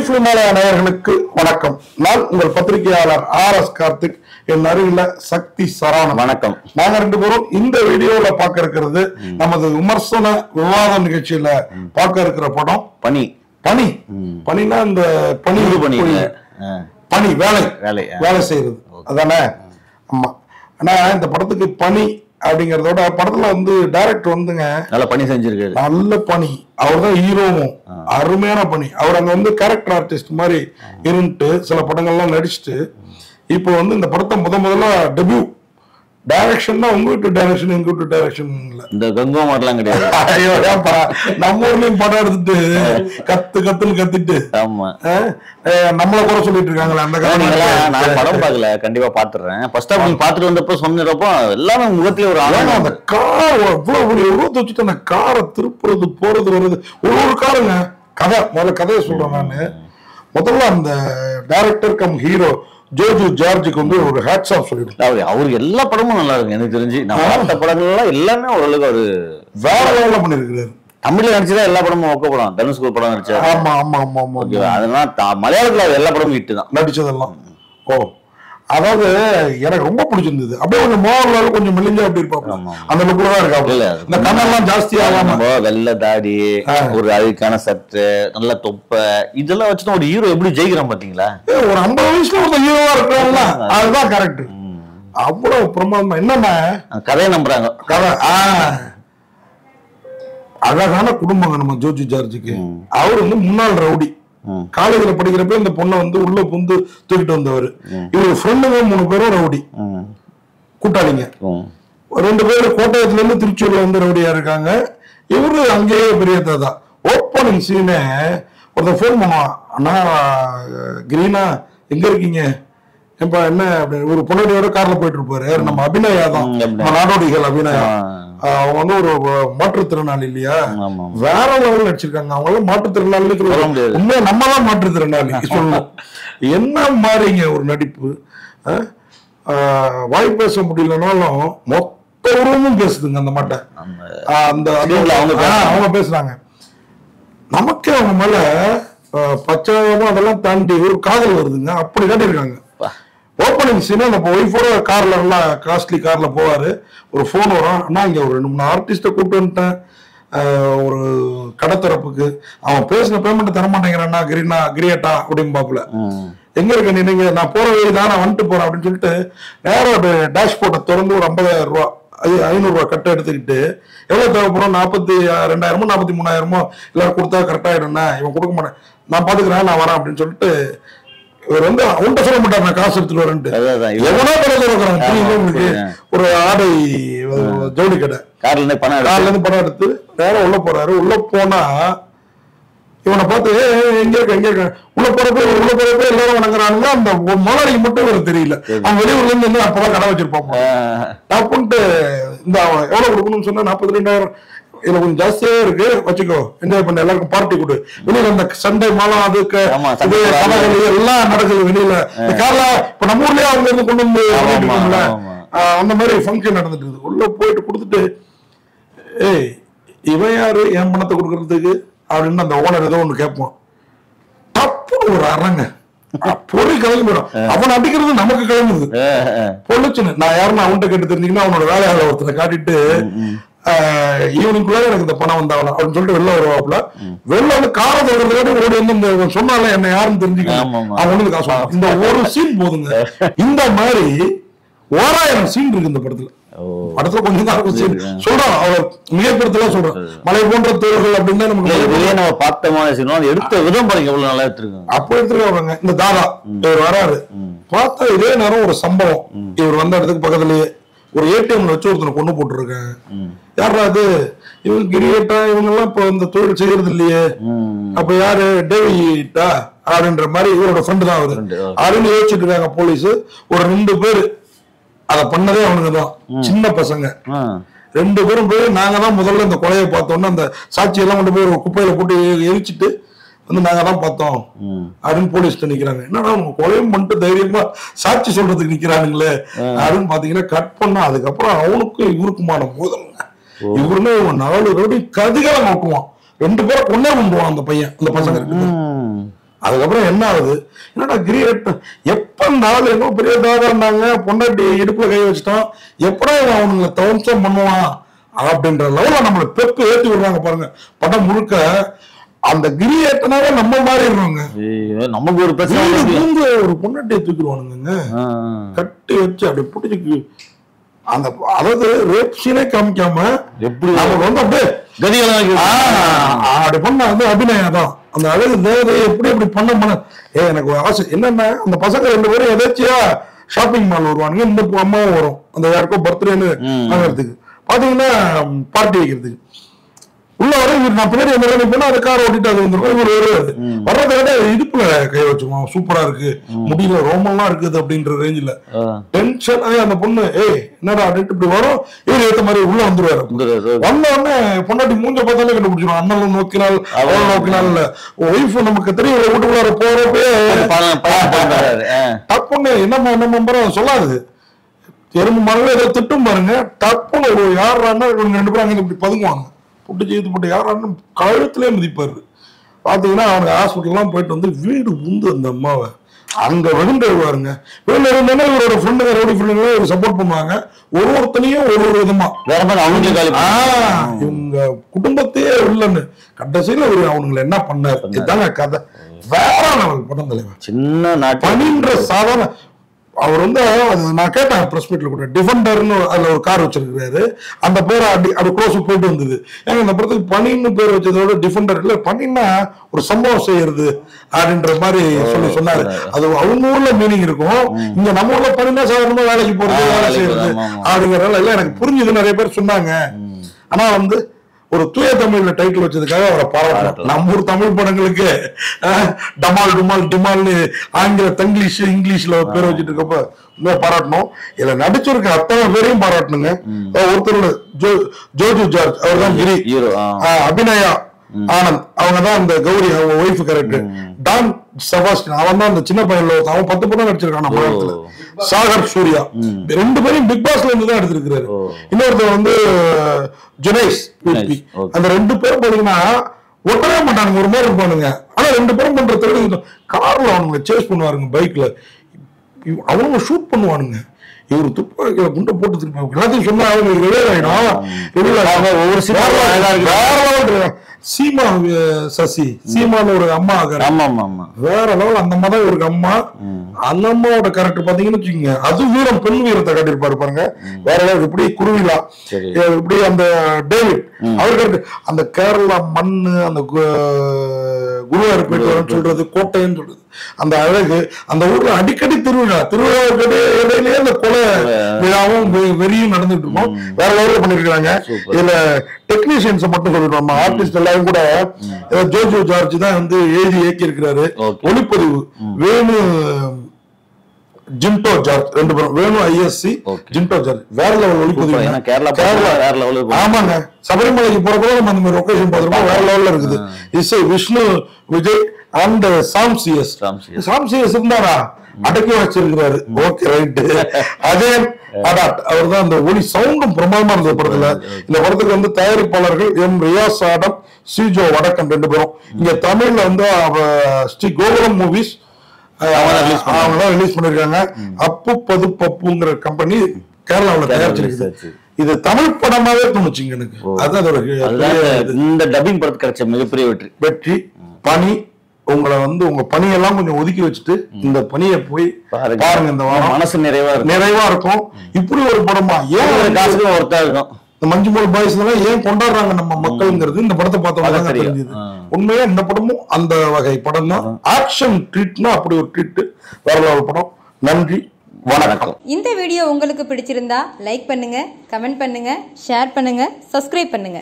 ஃபிலிமாலய நேயர்களுக்கு வணக்கம். நான் உங்கள் பத்திரிகையாளர் ஆர்.எஸ். கார்த்திக். என் அருகில சக்தி சரவணன். வணக்கம். நாங்க ரெண்டு பேரும் இந்த வீடியோல பார்க்க இருக்கிறது நமது விமர்சன விவாத நிகழ்ச்சியில பார்க்க இருக்கிற படம் பனி. பனினா இந்த பனி வேலை செய்யறது அதானே. ஆமா. ஆனா இந்த படத்துக்கு பனி அப்படிங்கறதோட படத்துல டைரக்டர் நல்ல பணி செஞ்சிருக்காரு. நல்ல பணி. அவர் தான் ஹீரோவும். அருமையான பணி. அவர் அங்க கேரக்டர் ஆர்டிஸ்ட் மாதிரி இருந்துட்டு சில படங்கள்லாம் நடிச்சுட்டு இப்போ இந்த படத்தை முதல்ல டெபியூ டைரக்ஷன் தான். உங்க வீட்டு டைரக்ஷன் எங்க வீட்டு டைரக்ஷன் இல்ல. இந்த கங்கோ மாதிரிலாம் கிடையாது. ஐயோ நம்ம ஊர்லயும் படம் எடுத்துட்டு கத்துன்னு கத்திட்டு நம்மள கூட சொல்லிட்டு இருக்காங்களே அந்த காலம். நான் படம் பார்க்கல, கண்டிப்பா பாத்துறேன். ஃபர்ஸ்ட் ஆஃப் நீங்க பாத்துட்டு வந்தப்போ சொன்னப்போ எல்லாமே முகத்துல ஒரு ஆளு. அந்த கார் எவ்வளவு பெரிய உருவத்தை வச்சுட்டு அந்த காரை திருப்புறது போறது வருது. ஒரு காருங்க முதல்ல கதையை சொல்றேன் நானு. முதல்ல அந்த டைரக்டர் கம் ஹீரோ ஜோஜு ஜார்ஜுக்கு ஒரு ஹேட்ஸ் ஆஃப் சொல்லிட்டு. அவருக்கு எல்லா படமும் நல்லா இருக்கு எனக்கு தெரிஞ்சு. நான் பார்த்த படங்கள்லாம் எல்லாமே ஓரளவுக்கு அவரு வேற லெவல்ல பண்ணிருக்காரு. தமிழ்ல நடிச்சதா எல்லா படமும் ஒக்க படம். தனுஷ்கூர் படம் நடிச்சாரு. ஆமா ஆமா ஆமா ஆமா. அதெல்லாம் மலையாளத்துல எல்லா படமும் ஹிட் தான் நடிச்சதெல்லாம். அதாவது எனக்கு ரொம்ப பிடிச்சிருந்தது. அப்படியே கொஞ்சம் மோகன்லால் கொஞ்சம் மெலிஞ்சா அப்படி இருப்பாங்க. அந்த லுக்ல தான் இருக்காங்க. இந்த கண்ணெல்லாம் ஜாஸ்தி ஆகாம வெள்ளை தாடி, ஒரு அழுக்கான சட்டை, நல்ல தொப்பை, இதெல்லாம் வச்சுட்டு ஒரு ஹீரோ எப்படி ஜெயிக்கிறான் பாத்தீங்களா? ஒரு 50 வயசுல ஒரு ஹீரோவா இருக்கிறாங்களா, அதுதான் கரெக்ட். அவ்வளவு பிரமாதமா. என்னன்னா கதையை நம்புறாங்க. கதை அழகான குடும்பங்க நம்ம ஜோஜு ஜார்ஜுக்கு. அவர் முன்னாள் ரவுடி. காலேஜ்ல படிக்கிறப்ப இந்த பொண்ணை உள்ள புந்து தூக்கிட்டு வந்தவர். இவரு ஃப்ரெண்டுங்க 3 பேரும் ரவுடி கூட்டாளிங்க. 2 பேரு கோட்டயத்துல இருந்து திருச்சூர்ல ரவுடியா இருக்காங்க. இவரு அங்கேயே பெரிய தாதா. ஓப்பனிங் சீனே ஒருத்தர் போன் பண்ணுவான், அண்ணா கிரீனா எங்க இருக்கீங்க, எப்ப என்ன ஒரு பொண்ணோட கார்ல போயிட்டு இருப்பாரு. நம்ம அபிநயா தான், நம்ம நாடோடிகள் அபிநயா. அவங்க ஒரு மாற்றுத்திறனாளி இல்லையா, வேற லெவல் நடிச்சிருக்காங்க. அவங்க மாற்றுத்திறனாளி உண்மையா நம்ம தான் மாற்றுத்திறனாளி சொல்லணும். என்ன மாதிரிங்க ஒரு நடிப்பு. வாய் பேச முடியலனாலும் மொத்த உருவமும் பேசுதுங்க அந்த மாட்டை. அவங்க பேசுறாங்க. நமக்கே அவங்க மேல பச்சாயமா அதெல்லாம் தாண்டி ஒரு காதல் வருதுங்க. அப்படி காட்டியிருக்காங்க. ஓப்பனிங் சீன் அந்த ஒய்ஃபோட கார்ல எல்லாம் காஸ்ட்லி கார்ல போவாரு. ஒரு போன் வரும், அண்ணா இங்க ஒரு 2-3 ஆர்டிஸ்ட கூப்பிட்டு வந்துட்டேன் ஒரு கடத்தரப்புக்கு, அவன் பேசின பேமெண்ட் தரமாட்டேங்கிறான்னா கிரியேட்டா அப்படின்னு பாப்புல. எங்க இருக்க நீங்க, நான் போற வழி தான், நான் வந்துட்டு போறேன் அப்படின்னு சொல்லிட்டு நேரம் டேஷ்போர்ட்டை திறந்து ஒரு 50,000 ரூபா 500 ரூபா கட்டை எடுத்துக்கிட்டு எவ்வளவு தேவைப்படும், 42,000 43,000 எல்லாரும் கொடுத்தா கரெக்ட் ஆயிடும்னா, இவன் கொடுக்க மாட்டேன், நான் பாத்துக்கிறேன், நான் வரேன் அப்படின்னு சொல்லிட்டு இவர் அவன்கிட்ட சொல்ல மாட்டார் நான் காசு எடுத்துட்டு வரேன்ட்டு. எவனோ படம் ஒரு ஆடை ஜவுளி கடை கார்ல இருந்து படம் எடுத்து நேரம் உள்ள போறாரு. உள்ள போனா இவனை பார்த்து எங்க இருக்க உள்ள போறப்ப எல்லாரும் வணங்குறானுங்க. அந்த முதலாளிக்கு மட்டும் இவருக்கு தெரியல. அவன் வெளியூர்ல இருந்து அப்பதான் கடை வச்சிருப்பாங்க. அப்படின்ட்டு இந்த எவ்வளவு கொடுக்கணும்னு சொன்னா 42,000, இதுல கொஞ்சம் ஜாஸ்தியா இருக்கு, வச்சுக்கோ, என்ஜாய் பண்ண, எல்லாருக்கும் பார்ட்டி கொடு. வெளியில அந்த சண்டை மாலம் அதுக்கு எல்லாம் நடக்குது வெளியில. கார்ல இப்ப நம்ம ஊர்லயே அவங்க இருந்து கொண்டு வந்து அந்த மாதிரி ஃபங்க்ஷன் நடந்துட்டு இருக்கு. உள்ள போயிட்டு கொடுத்துட்டு, ஏய் இவன் யாரு என் பணத்தை கொடுக்கறதுக்கு அப்படின்னு அந்த ஓனர் ஏதோ ஒண்ணு கேட்பான். தப்புன்னு ஒரு அரங்க பொறி கிளம்பிடும். அவன் அடிக்கிறது நமக்கு கிளம்புது பொண்ணுச்சுன்னு. நான் யாருன்னு அவன்கிட்ட கேட்டு தெரிஞ்சுங்கன்னா அவனோட வேலையாளர் ஒருத்தரை காட்டிட்டு ஈவினிங்குள்ள எனக்கு இந்த பணம் வந்தாவலாம் அப்படின்னு சொல்லிட்டு வெளில வருவாப்புல. வெளில காரை தொடர்றதுக்காட்டி ஓடி இந்த சொன்னால என்ன யாருன்னு தெரிஞ்சுக்கலாம். அவன் காசு இந்த ஒரு சீன் போதுங்க. இந்த மாதிரி 1000 சீன் இருக்கு இந்த படத்துல. படத்துல கொஞ்சம் தான் சீன் சொல்றோம். அவர் மிகப்பெருத்தல சொல்றோம். மலை போன்ற தோள்கள் அப்படின்னு நம்ம பார்த்தமான எடுத்த விதம் பாருங்க எவ்வளவு நல்லா எடுத்துருக்காங்க. அப்ப எடுத்துருக்காங்க. இந்த தாதா இவர் வராரு. பார்த்தா இதே நேரம் ஒரு சம்பவம். இவர் வந்த இடத்துக்கு பக்கத்துலயே ஒரு ஏடிஎம்ல வச்சு ஒருத்தனை கொண்டு போட்டுருக்காங்க. யாரா அது, இவங்க கிரியேட்டா, இவங்க எல்லாம் இப்ப இந்த தொழில் செய்யறது இல்லையே, அப்ப யாரு டேவிட்டா அப்படின்ற மாதிரி இவரோட ஃப்ரெண்டு தான் அவரு அப்படின்னு யோசிச்சுட்டு இருக்காங்க போலீஸ். ஒரு 2 பேரு அத பண்ணதே அவனுங்க தான், சின்ன பசங்க 2 பேரும் போய் நாங்க தான் முதல்ல இந்த கொலையை பார்த்தோம்னா அந்த சாட்சியெல்லாம் கொண்டு போய் ஒரு குப்பையில போட்டு எரிச்சிட்டு நாங்க தான் பார்த்தோம் அப்படின்னு போலீஸ்ல நிக்கிறாங்க. என்னன்னா அவங்க கொலையும் பண்ணிட்டு தைரியமா சாட்சி சொல்றதுக்கு நிக்கிறானுங்களே அப்படின்னு பாத்தீங்கன்னா கட் பண்ணா அதுக்கப்புறம் அவனுக்கும் இவருக்குமான மோதலுங்க. இவருமே 4 ரோடி கதிகளை நோக்குவான். 2 பேரை கொண்டே கொண்டுவான் அந்த பையன். அந்த பசங்க அதுக்கப்புறம் என்ன ஆகுது, என்னடா கிரியேட் எப்ப நாள் என்ன பெரிய தாதாண்டாங்க, பொண்டாட்டி இடுப்புல கை வச்சுட்டான், எப்படா அவனுங்களை தவம்சம் பண்ணுவான் அப்படின்ற லெவல நம்மளை பெப்பு ஏற்றி விடுறாங்க பாருங்க. படம் முழுக்க அந்த கிரியேட்டனாவே நம்ம மாறிடுறோங்க. நமக்கு ஒரு பிரச்சனை, ஒரு பொண்டாட்டியை தூக்கிடுவானுங்க, கட்டி வச்சு அப்படி பிடிச்சி அந்த, அதாவது ரேப் சீனே காமிக்காம எப்படி நமக்கு வந்து அப்படியே அப்படி பண்ண வந்து அபிநயம் தான். அந்த அழகு தேவதையை எப்படி எப்படி பண்ண எனக்கு ஆசை என்னன்னா, அந்த பசங்க 2 பேரும் எதாச்சியா ஷாப்பிங் மால் வருவானுங்க, இந்த அம்மாவும் வரும் அந்த யாருக்கோ பர்த்டேன்னு வாங்கறதுக்கு, பாத்தீங்கன்னா பார்ட்டி வைக்கிறதுக்கு. உள்ள வர நான் பின்னாடி என்ன போனா அந்த கார் ஓட்டிட்டு அது வந்துருக்கோம். இவர் வருவாரு, வர்றதை விட இடுப்புல கை வச்சுக்குவோம், சூப்பரா இருக்கு, முடியல ரோமெல்லாம் இருக்குது அப்படின்ற ரேஞ்சில டென்ஷன் ஆகி அந்த பொண்ணு என்னடா அப்படின்ட்டு இப்படி வரும், இவர் ஏத்த மாதிரி உள்ள வந்துருவாரு. வந்த உடனே பொண்டாட்டி மூஞ்ச பார்த்தாலே கண்டுபிடிச்சிடும், அண்ணன் நோக்கினால் அவள் நோக்கினால் இல்ல, ஒய்ஃப் நமக்கு தெரியும் வீட்டுக்குள்ளார போறப்பே டப்புன்னு என்னம்மா சொல்லாது, எறும்பு மரங்கள ஏதோ திட்டும் பாருங்க, டப்புன்னு ஒரு யாருன்னா 2 பேரும் அங்கே இப்படி பதுங்குவாங்க, புட்டு செய்து போட்டு யாரான்னு கழுத்திலே மிதிப்பாரு. பாத்தீங்கன்னா அவங்க ஹாஸ்பிட்டல்லாம் போயிட்டு வந்து வீடு உந்து அந்த அம்மாவை அங்க விழுந்து வருவாருங்க. வீட்டுல இருந்தாலும் இவரோட ஃப்ரெண்டுங்க ரவுடி ஃப்ரெண்டுங்களே ஒரு சப்போர்ட் பண்ணுவாங்க, ஒருத்தனையும் ஒரு விதமா வேற மாதிரி அவங்களுக்கு இவங்க குடும்பத்தையே இல்லைன்னு கடைசியில அவனுங்களை என்ன பண்ணாரு, இதுதாங்க கதை. வேற லெவல் படம் தலைவர். சின்ன பணின்ற சாதாரண அவர் வந்து நான் கேட்டேன் பிரஸ் மீட்ல கூட, டிஃபெண்டர்னு அதுல ஒரு கார் வச்சிருக்காரு, அந்த பேரை அப்படி க்ளோஸ் போயிட்டு வந்தது. ஏன்னா இந்த படத்துக்கு பணின்னு பேர் வச்சதோட டிஃபெண்டர் இல்ல, பணின்னா ஒரு சம்பவம் செய்யறது அப்படின்ற மாதிரி சொன்னாரு. அது அவங்க ஊர்ல மீனிங் இருக்கும், இங்க நம்ம ஊர்ல பணினா சாதாரணமா வேலைக்கு போறது வேலை செய்யறது அப்படிங்கறதால இல்ல எனக்கு புரிஞ்சுது, நிறைய பேர் சொன்னாங்க. ஆனா வந்து ஒரு தூய தமிழ்ல டைட்டில் வச்சதுக்காக அவரை பாராட்டணும். நம்ம ஊர் தமிழ் படங்களுக்கு டமால் டுமால் டிமால்னு ஆங்கில தங்கிலீஷ் இங்கிலீஷ்ல பேர் வச்சுட்டு இருக்கப்ப பாராட்டணும். இதுல நடிச்சிருக்க அத்தனை பேரையும் பாராட்டணுங்க. ஒருத்தர் ஜோஜு ஜார்ஜ், அவர் தான் கிரி, அபிநயா ஆனந்த் அவங்கதான் அந்த கௌரி அவங்க ஒய்ஃப் கேரக்டர், டான் செபாஸ்டின் அவன் தான் அந்த சின்ன பையன்ல அவன் 10 படம் நடிச்சிருக்கான் நம்ம படத்துல, சாகர் சூர்யா 2 பேரையும் பிக் பாஸ்ல இருந்து தான் எடுத்திருக்கிறாரு. இன்னொருத்தர் வந்து ஜுனைஸ், அந்த 2 பேரும் பாத்தீங்கன்னா ஒட்டவே மாட்டானுங்க, ஒரு மாதிரி இருப்பானுங்க. ஆனா 2 பேரும் பண்ற தொழில் கார்ல அவனுங்க சேஸ் பண்ணுவாருங்க, பைக்ல அவனுங்க ஷூட் பண்ணுவானுங்க. இவர் துப்பாக்கியில குண்டை போட்டு திருப்பி எல்லாத்தையும் சொன்னா அவங்களுக்கு ரிவேல் ஆயிடும். ஒவ்வொரு சீமா சசி சீமான்னு ஒரு அம்மா வேற லெவல், அந்த அம்மா தான் இவருக்கு அம்மா. அந்த அம்மாவோட கேரக்டர் பாத்தீங்கன்னு வச்சுக்கோங்க, அது வீரம் பெண் வீரத்தை காட்டியிருப்பாரு பாருங்க, வேற லெவல். இப்படி குருவிலா, இப்படி அந்த டேவிட் அவருக்கு அந்த கேரளா மண்ணு, அந்த குருவாயூர் போயிட்டு சொல்றது, கோட்டைன்னு சொல்றது, அந்த அழகு, அந்த ஊர்ல அடிக்கடி திருவிழாவுக்கு இடையிலேயே அந்த கொலை விழாவும் வெறியும் நடந்துட்டு இருக்கும். வேற லெவலில் பண்ணிருக்காங்க. இதுல டெக்னீஷியன்ஸ் மட்டும் சொல்லிடுவோம், நம்ம ஆர்டிஸ்ட் எல்லாரும் கூட ஜோஜோ ஜார்ஜ் தான் வந்து எழுதி இயக்கி இருக்கிறாரு. ஒளிப்பதிவு வேணு ஜிண்டோ ஜார்ஜ், 2 பேரும் வேணு ஐஎஸ்சி ஜிண்டோ ஜார்ஜ், வேற லெவல் ஒளிப்பதிவு. கேரளா ஆமாங்க, சபரிமலைக்கு போறப்போ நம்ம அந்த மாதிரி லொகேஷன் பார்த்துருப்போம், வேற லெவல்ல இருக்குது. இசை விஷ்ணு விஜய் அண்ட் சாம்சிஎஸ் இருந்தாரா அடக்கி வச்சிருக்கிறாரு. Okay right. அதே அவர் தான் அந்த ஒளி சவுண்டும் பிரமாதமா இருந்த படத்துல. இந்த படத்துக்கு வந்து தயாரிப்பாளர்கள் எம் ரியாஸ் ஆடம், சிஜோ வடக்கன் 2 பேரும். இங்க தமிழ்ல வந்து ஸ்ரீ கோகுலம் மூவிஸ் அவங்கதான் ரிலீஸ் பண்ணிருக்காங்க. அப்பு பது பப்புங்கிற கம்பெனி கேரளாவில் தயாரிச்சிருக்கு. இது தமிழ் படமாவே தோணுச்சுங்க எனக்கு. அதான் இந்த டப்பிங் படத்துக்கு கிடைச்ச மிகப்பெரிய வெற்றி. பணி உங்களை வந்து உங்க பணியெல்லாம் கொஞ்சம் ஒதுக்கி வச்சுட்டு இந்த பணியை போய் பாருங்க, இந்த மனசு நிறைவா இருக்கும். இப்படி ஒரு படமா ஏன் காசுக்கு ஒருத்தா இருக்கும். இந்த மஞ்சுமல் பாய்ஸ் எல்லாம் ஏன் கொண்டாடுறாங்க நம்ம மக்கள்ங்கிறது இந்த படத்தை பார்த்தோம்னா தெரிஞ்சது. உண்மையா இந்த படமும் அந்த வகை படம் தான். ஆக்ஷன் ட்ரீட்னா அப்படி ஒரு ட்ரீட், வேற ஒரு படம். நன்றி, வணக்கம். இந்த வீடியோ உங்களுக்கு பிடிச்சிருந்தா லைக் பண்ணுங்க, கமெண்ட் பண்ணுங்க, ஷேர் பண்ணுங்க, சப்ஸ்கிரைப் பண்ணுங்க.